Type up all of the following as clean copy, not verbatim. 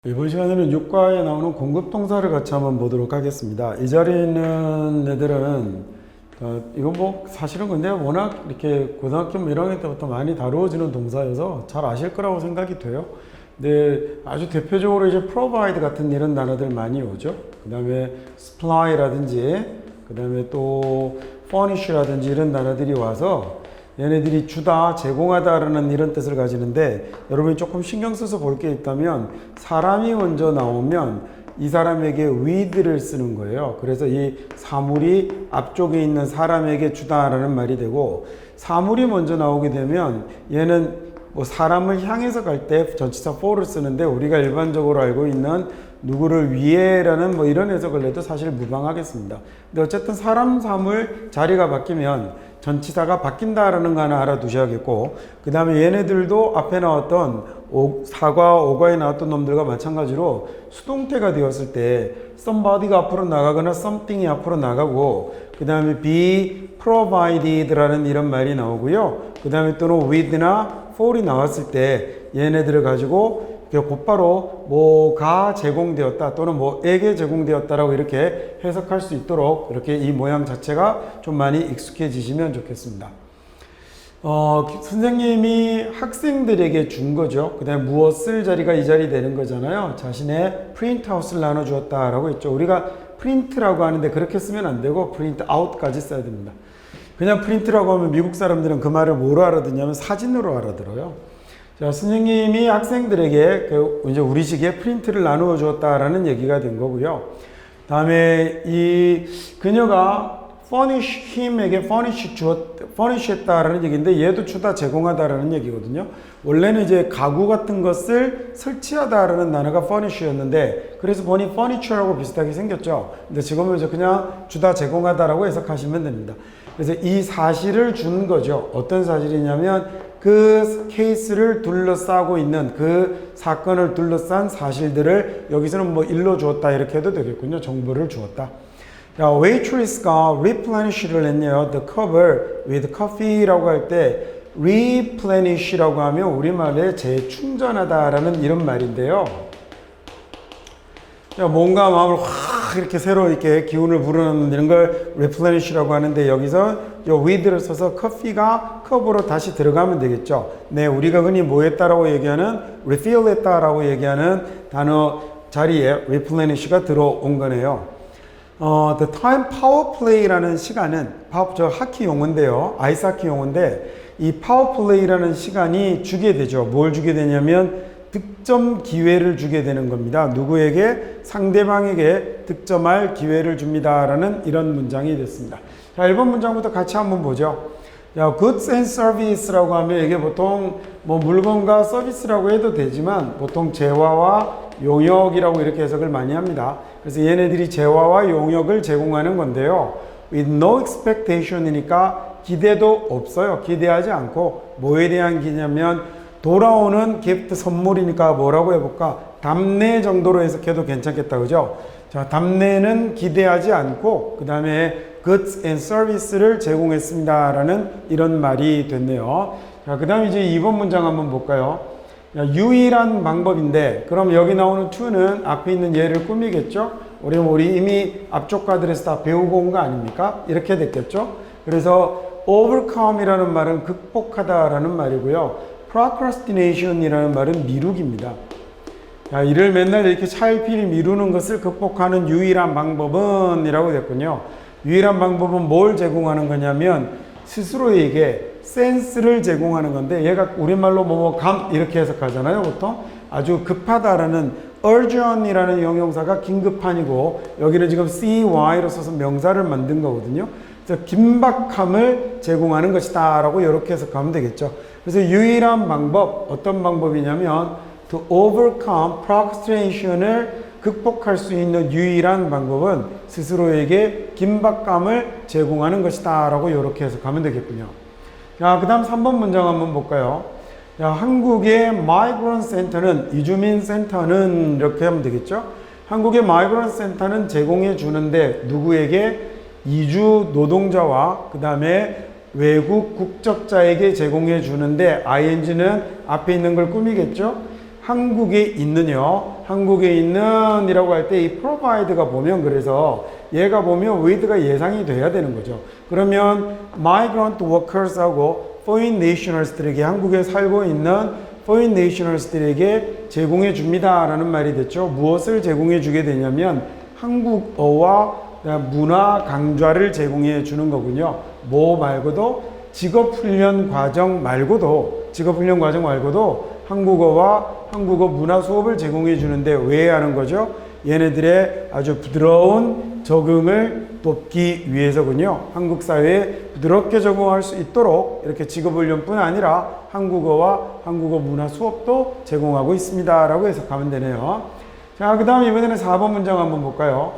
이번 시간에는 육과에 나오는 공급동사를 같이 한번 보도록 하겠습니다. 이 자리에 있는 애들은 이건 뭐 사실은 근데 워낙 이렇게 고등학교 1학년 때부터 많이 다루어지는 동사여서 잘 아실 거라고 생각이 돼요. 근데 아주 대표적으로 이제 provide 같은 이런 단어들 많이 오죠. 그 다음에 supply라든지 그 다음에 또 furnish라든지 이런 단어들이 와서 얘네들이 주다, 제공하다라는 이런 뜻을 가지는데, 여러분이 조금 신경 써서 볼 게 있다면 사람이 먼저 나오면 이 사람에게 with를 쓰는 거예요. 그래서 이 사물이 앞쪽에 있는 사람에게 주다라는 말이 되고, 사물이 먼저 나오게 되면 얘는 뭐 사람을 향해서 갈 때 전치사 for를 쓰는데, 우리가 일반적으로 알고 있는 누구를 위해라는 뭐 이런 해석을 해도 사실 무방하겠습니다. 근데 어쨌든 사람, 사물 자리가 바뀌면 전치사가 바뀐다라는 거 하나 알아두셔야겠고, 그 다음에 얘네들도 앞에 나왔던 사과, 오과에 나왔던 놈들과 마찬가지로 수동태가 되었을 때 somebody가 앞으로 나가거나 something이 앞으로 나가고, 그 다음에 be provided라는 이런 말이 나오고요. 그 다음에 또는 with나 for이 나왔을 때 얘네들을 가지고 곧바로 뭐가 제공되었다 또는 뭐에게 제공되었다라고 이렇게 해석할 수 있도록 이렇게 이 모양 자체가 좀 많이 익숙해지시면 좋겠습니다. 선생님이 학생들에게 준 거죠. 그 다음에 무엇을 자리가 이 자리 되는 거잖아요. 자신의 프린트아웃을 나눠주었다라고 했죠. 우리가 프린트라고 하는데 그렇게 쓰면 안 되고 프린트아웃까지 써야 됩니다. 그냥 프린트라고 하면 미국 사람들은 그 말을 뭐로 알아듣냐면 사진으로 알아들어요. 자, 선생님이 학생들에게 이제 우리식의 프린트를 나누어 주었다라는 얘기가 된 거고요. 다음에 이 그녀가 furnish him에게 furnish 했다라는 얘기인데, 얘도 주다, 제공하다라는 얘기거든요. 원래는 이제 가구 같은 것을 설치하다라는 단어가 furnish였는데, 그래서 보니 furniture하고 비슷하게 생겼죠. 근데 지금은 이제 그냥 주다, 제공하다라고 해석하시면 됩니다. 그래서 이 사실을 준 거죠. 어떤 사실이냐면 그 케이스를 둘러싸고 있는 그 사건을 둘러싼 사실들을 여기서는 뭐 일러주었다 이렇게 해도 되겠군요. 정보를 주었다. 자, waitress가 replenish를 했네요. The cover with coffee라고 할 때 replenish라고 하면 우리말에 재충전하다라는 이런 말인데요. 뭔가 마음을 확 이렇게 새로 이렇게 기운을 불어넣는 이런 걸 replenish라고 하는데, 여기서 요 with를 써서 커피가 컵으로 다시 들어가면 되겠죠. 네, 우리가 흔히 뭐 했다라고 얘기하는 refill 했다라고 얘기하는 단어 자리에 replenish가 들어온 거네요. The time power play라는 시간은 저 하키 용어인데요. 아이스하키 용어인데, 이 파워 플레이라는 시간이 주게 되죠. 뭘 주게 되냐면 득점 기회를 주게 되는 겁니다. 누구에게? 상대방에게 득점할 기회를 줍니다라는 이런 문장이 됐습니다. 자, 1번 문장부터 같이 한번 보죠. 야, goods and service라고 하면 이게 보통 뭐 물건과 서비스라고 해도 되지만 보통 재화와 용역이라고 이렇게 해석을 많이 합니다. 그래서 얘네들이 재화와 용역을 제공하는 건데요. with no expectation이니까 기대도 없어요. 기대하지 않고, 뭐에 대한 기냐면 돌아오는 기프트 선물이니까 뭐라고 해볼까? 답례 정도로 해석해도 괜찮겠다, 그죠? 자, 답례는 기대하지 않고 그 다음에 goods and service를 제공했습니다라는 이런 말이 됐네요. 자, 그 다음에 이제 2번 문장 한번 볼까요? 야, 유일한 방법인데, 그럼 여기 나오는 to는 앞에 있는 얘를 꾸미겠죠? 우리 이미 앞쪽 과들에서 다 배우고 온 거 아닙니까? 이렇게 됐겠죠? 그래서 overcome이라는 말은 극복하다라는 말이고요. procrastination이라는 말은 미루기입니다. 자, 일을 맨날 이렇게 차일피일 미루는 것을 극복하는 유일한 방법은 이라고 됐군요. 유일한 방법은 뭘 제공하는 거냐면 스스로에게 센스를 제공하는 건데, 얘가 우리말로 감 이렇게 해석하잖아요. 보통 아주 급하다라는 urgent이라는 형용사가 긴급한이고, 여기는 지금 cy로 써서 명사를 만든 거거든요. 그래서 긴박함을 제공하는 것이다 라고 이렇게 해석하면 되겠죠. 그래서 유일한 방법, 어떤 방법이냐면 to overcome procrastination을 극복할 수 있는 유일한 방법은 스스로에게 긴박감을 제공하는 것이다 라고 이렇게 해석하면 되겠군요. 자, 그 다음 3번 문장 한번 볼까요? 자, 한국의 migrant center는, 이주민 센터는 이렇게 하면 되겠죠. 한국의 migrant center는 제공해 주는데 누구에게? 이주 노동자와 그 다음에 외국 국적자에게 제공해 주는데, ing는 앞에 있는 걸 꾸미겠죠. 한국에 있는요. 한국에 있는 이라고 할 때 이 provide가 보면 그래서 얘가 보면 with가 예상이 돼야 되는 거죠. 그러면 migrant workers하고 foreign nationals들에게 한국에 살고 있는 foreign nationals들에게 제공해 줍니다 라는 말이 됐죠. 무엇을 제공해 주게 되냐면 한국어와 문화 강좌를 제공해 주는 거군요. 뭐 말고도 직업훈련 과정 말고도 한국어와 한국어 문화 수업을 제공해 주는데 왜 하는 거죠? 얘네들의 아주 부드러운 적응을 돕기 위해서군요. 한국 사회에 부드럽게 적응할 수 있도록 이렇게 직업훈련뿐 아니라 한국어와 한국어 문화 수업도 제공하고 있습니다 라고 해석하면 되네요. 자, 그 다음 이번에는 4번 문장 한번 볼까요?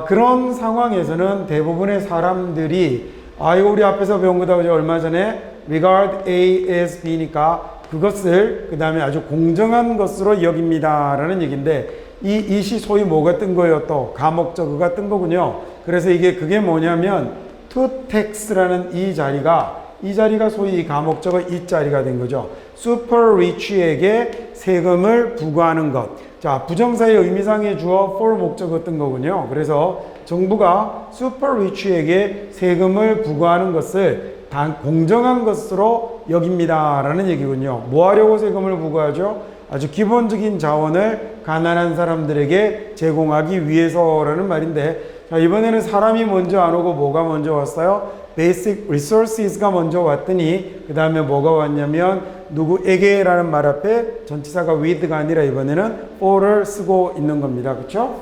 그런 상황에서는 대부분의 사람들이 이거 우리 앞에서 배운 거다 그죠? 얼마 전에 regard A as B니까 그것을 그 다음에 아주 공정한 것으로 여깁니다 라는 얘기인데 이 it이 소위 뭐가 뜬 거예요? 또 가목적어가 뜬 거군요. 그래서 그게 뭐냐면 to tax라는 이 자리가 소위 이 가목적어 이 자리가 된 거죠. super rich에게 세금을 부과하는 것. 자, 부정사의 의미상의 주어 for 목적어 뜬 거군요. 그래서 정부가 super rich에게 세금을 부과하는 것을 공정한 것으로 여깁니다 라는 얘기군요. 뭐 하려고 세금을 부과하죠? 아주 기본적인 자원을 가난한 사람들에게 제공하기 위해서라는 말인데, 자, 이번에는 사람이 먼저 안 오고 뭐가 먼저 왔어요? basic resources가 먼저 왔더니 그 다음에 뭐가 왔냐면 누구에게 라는 말 앞에 전치사가 with가 아니라 이번에는 for를 쓰고 있는 겁니다. 그렇죠?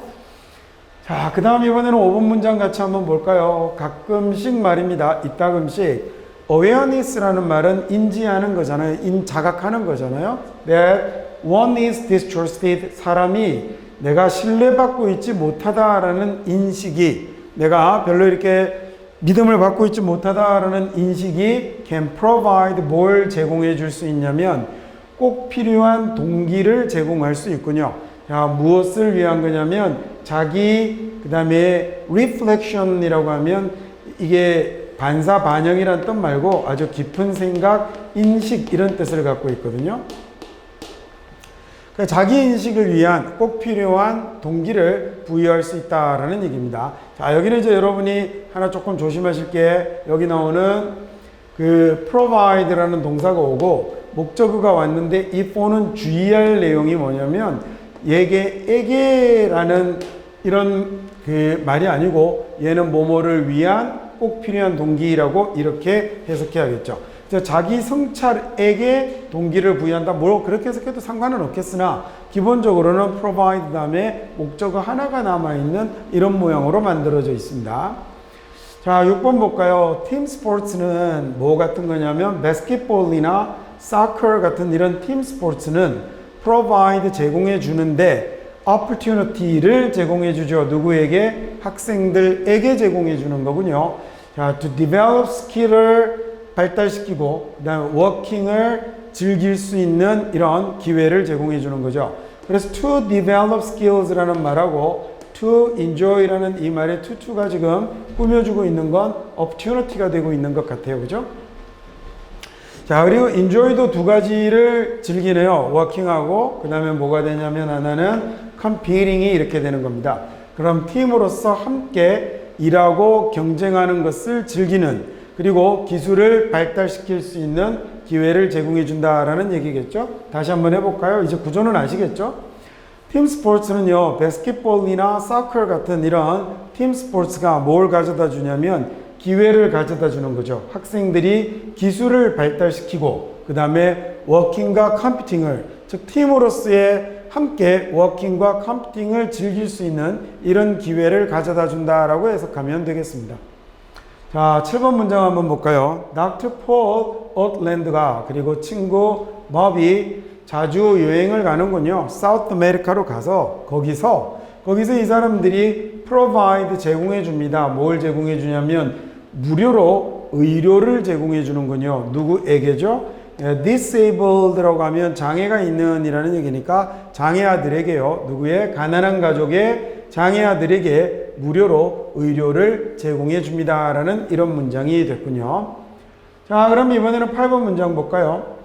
자, 그 다음 이번에는 5번 문장 같이 한번 볼까요? 가끔씩 말입니다. 이따금씩 awareness라는 말은 인지하는 거잖아요. 자각하는 거잖아요. That one is distrusted. 사람이 내가 신뢰받고 있지 못하다라는 인식이, 내가 별로 이렇게 믿음을 받고 있지 못하다라는 인식이 can provide 뭘 제공해 줄 수 있냐면 꼭 필요한 동기를 제공할 수 있군요. 자, 무엇을 위한 거냐면 자기 그 다음에 reflection이라고 하면 이게 반사 반영이란 뜻 말고 아주 깊은 생각, 인식 이런 뜻을 갖고 있거든요. 그러니까 자기 인식을 위한 꼭 필요한 동기를 부여할 수 있다라는 얘기입니다. 자, 여기는 이제 여러분이 하나 조금 조심하실 게 여기 나오는 그 provide라는 동사가 오고 목적어가 왔는데 이 for는 주의할 내용이 뭐냐면 에게라는 이런 그 말이 아니고 얘는 뭐뭐를 위한 꼭 필요한 동기라고 이렇게 해석해야겠죠. 자기 성찰에게 동기를 부여한다. 뭐 그렇게 해석해도 상관은 없겠으나 기본적으로는 provide 다음에 목적어 하나가 남아있는 이런 모양으로 만들어져 있습니다. 자, 6번 볼까요? 팀 스포츠는 뭐 같은 거냐면 basketball이나 soccer 같은 이런 팀 스포츠는 provide 제공해 주는데 opportunity를 제공해 주죠. 누구에게? 학생들에게 제공해 주는 거군요. 자, to develop skill을 발달시키고 그다음에 working을 즐길 수 있는 이런 기회를 제공해 주는 거죠. 그래서 to develop skills라는 말하고 to enjoy라는 이 말의 to가 지금 꾸며주고 있는 건 opportunity가 되고 있는 것 같아요. 그죠? 자, 그리고 enjoy도 두 가지를 즐기네요. working하고 그 다음에 뭐가 되냐면 하나는 competing이 이렇게 되는 겁니다. 그럼 팀으로서 함께 일하고 경쟁하는 것을 즐기는 그리고 기술을 발달시킬 수 있는 기회를 제공해 준다라는 얘기겠죠. 다시 한번 해볼까요? 이제 구조는 아시겠죠? 팀 스포츠는요, 바스켓볼이나 서커 같은 이런 팀 스포츠가 뭘 가져다 주냐면 기회를 가져다 주는 거죠. 학생들이 기술을 발달시키고 그 다음에 워킹과 컴퓨팅을, 즉 팀으로서의 함께 워킹과 컴퓨팅을 즐길 수 있는 이런 기회를 가져다 준다라고 해석하면 되겠습니다. 자, 7번 문장 한번 볼까요? Dr. Paul Outland가 그리고 친구 법이 자주 여행을 가는군요. 사우스 아메리카로 가서 거기서 이 사람들이 provide 제공해 줍니다. 뭘 제공해 주냐면 무료로 의료를 제공해 주는군요. 누구에게죠? disabled라고 하면 장애가 있는 이라는 얘기니까 장애아들에게요. 누구의? 가난한 가족의 장애아들에게 무료로 의료를 제공해 줍니다. 라는 이런 문장이 됐군요. 자, 그럼 이번에는 8번 문장 볼까요?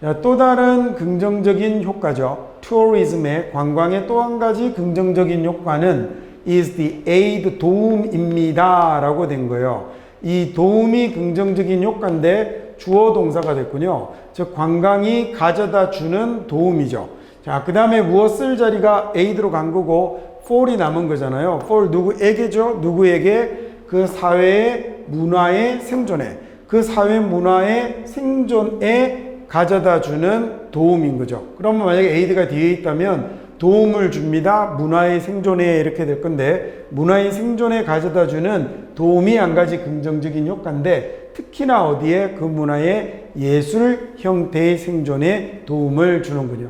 자, 또 다른 긍정적인 효과죠. tourism의 관광의 또 한 가지 긍정적인 효과는 is the aid 도움입니다 라고 된 거예요. 이 도움이 긍정적인 효과인데 주어 동사가 됐군요. 즉 관광이 가져다 주는 도움이죠. 자, 그 다음에 무엇을 자리가 aid로 간 거고 for이 남은 거잖아요. for 누구에게죠? 누구에게? 그 사회의 문화의 생존에, 그 사회 문화의 생존에 가져다 주는 도움인 거죠. 그러면 만약에 aid가 뒤에 있다면 도움을 줍니다. 문화의 생존에 이렇게 될 건데 문화의 생존에 가져다 주는 도움이 한 가지 긍정적인 효과인데 특히나 어디에? 그 문화의 예술 형태의 생존에 도움을 주는군요.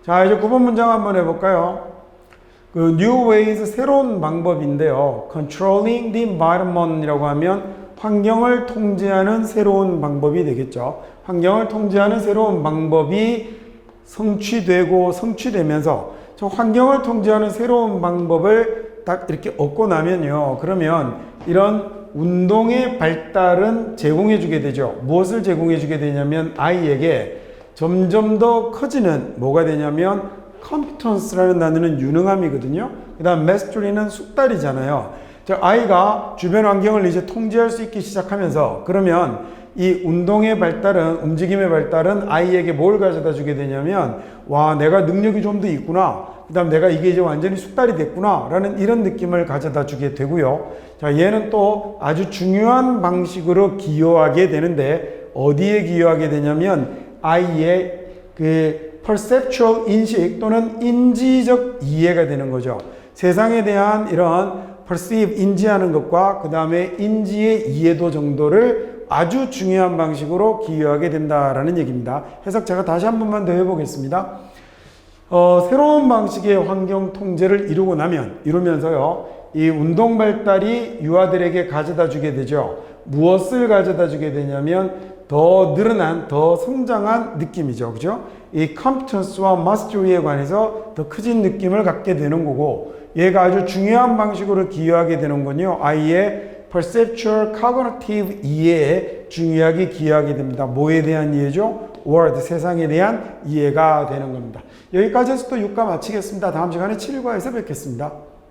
자, 이제 9번 문장 한번 해볼까요? 그 new ways 새로운 방법인데요. controlling the environment이라고 하면 환경을 통제하는 새로운 방법이 되겠죠. 환경을 통제하는 새로운 방법이 성취되면서 저 환경을 통제하는 새로운 방법을 딱 이렇게 얻고 나면요. 그러면 이런 운동의 발달은 제공해 주게 되죠. 무엇을 제공해 주게 되냐면 아이에게 점점 더 커지는 뭐가 되냐면 competence라는 단어는 유능함이거든요. 그 다음 mastery는 숙달이잖아요. 자, 아이가 주변 환경을 이제 통제할 수 있기 시작하면서 그러면 이 운동의 발달은, 움직임의 발달은 아이에게 뭘 가져다 주게 되냐면 와, 내가 능력이 좀 더 있구나. 그 다음 내가 이게 이제 완전히 숙달이 됐구나 라는 이런 느낌을 가져다 주게 되고요. 자, 얘는 또 아주 중요한 방식으로 기여하게 되는데 어디에 기여하게 되냐면 아이의 그 perceptual 인식 또는 인지적 이해가 되는 거죠. 세상에 대한 이런 perceive, 인지하는 것과 그 다음에 인지의 이해도 정도를 아주 중요한 방식으로 기여하게 된다라는 얘기입니다. 해석 제가 다시 한 번만 더 해보겠습니다. 새로운 방식의 환경 통제를 이루면서요, 이 운동 발달이 유아들에게 가져다 주게 되죠. 무엇을 가져다 주게 되냐면 더 늘어난, 더 성장한 느낌이죠. 그죠? 이 competence와 mastery에 관해서 더 커진 느낌을 갖게 되는 거고, 얘가 아주 중요한 방식으로 기여하게 되는 건요, 아이의 perceptual cognitive 이해에 중요하게 기여하게 됩니다. 뭐에 대한 이해죠? world, 세상에 대한 이해가 되는 겁니다. 여기까지 해서 또 6과 마치겠습니다. 다음 시간에 7과에서 뵙겠습니다.